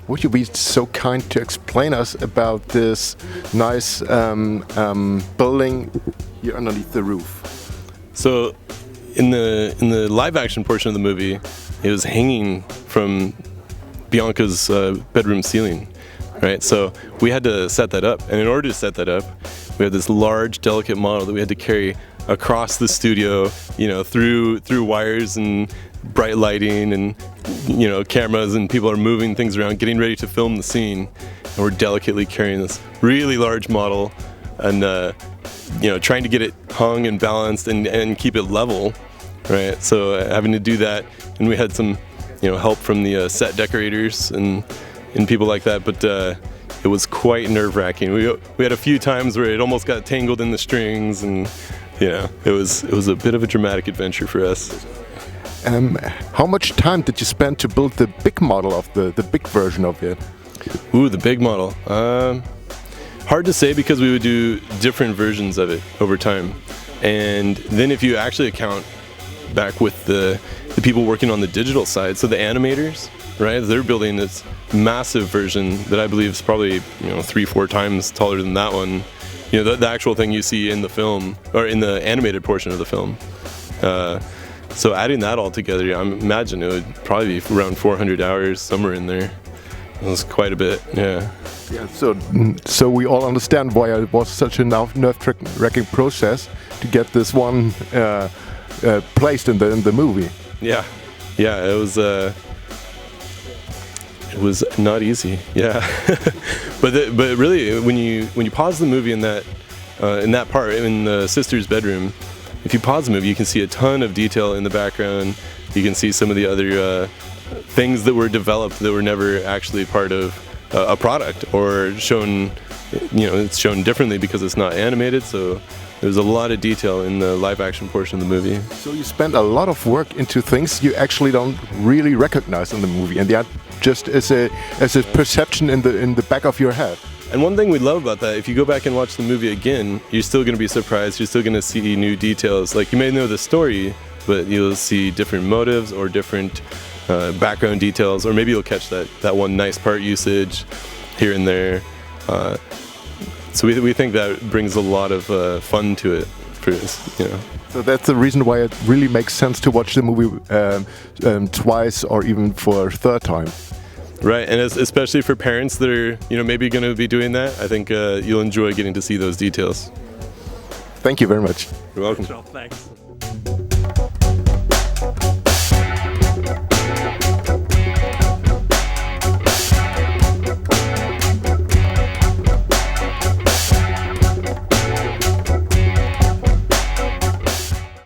would you be so kind to explain us about this nice building here underneath the roof? So, in the live action portion of the movie, it was hanging from Bianca's bedroom ceiling, right? So we had to set that up, and in order to set that up, we had this large, delicate model that we had to carry across the studio, through wires and bright lighting and cameras, and people are moving things around, getting ready to film the scene, and we're delicately carrying this really large model and trying to get it hung and balanced and keep it level, right? So having to do that, and we had some help from the set decorators and people like that, but it was quite nerve-wracking. We had a few times where it almost got tangled in the strings, and it was a bit of a dramatic adventure for us. How much time did you spend to build the big model of the big version of it? Ooh, the big model. Hard to say, because we would do different versions of it over time. And then if you actually account back with the people working on the digital side, so the animators, right, they're building this massive version that I believe is probably 3-4 times taller than that one. The actual thing you see in the film, or in the animated portion of the film. So adding that all together, I imagine it would probably be around 400 hours, somewhere in there. It was quite a bit, yeah. Yeah, so we all understand why it was such a nerve-wracking process to get this one placed in the movie. Yeah, it was not easy. Yeah, but really, when you pause the movie in that part in the sister's bedroom, if you pause the movie, you can see a ton of detail in the background. You can see some of the other things that were developed that were never actually part of a product, or shown. It's shown differently because it's not animated. So there's a lot of detail in the live action portion of the movie. So you spent a lot of work into things you actually don't really recognize in the movie, and that just as a perception in the back of your head. And one thing we love about that, if you go back and watch the movie again, you're still going to be surprised. You're still going to see new details. Like, you may know the story, but you'll see different motives or different background details, or maybe you'll catch that one nice part usage here and there. So we think that brings a lot of fun to it for us, So that's the reason why it really makes sense to watch the movie twice, or even for a third time. Right, and especially for parents that are maybe going to be doing that, I think you'll enjoy getting to see those details. Thank you very much. You're welcome. Thanks.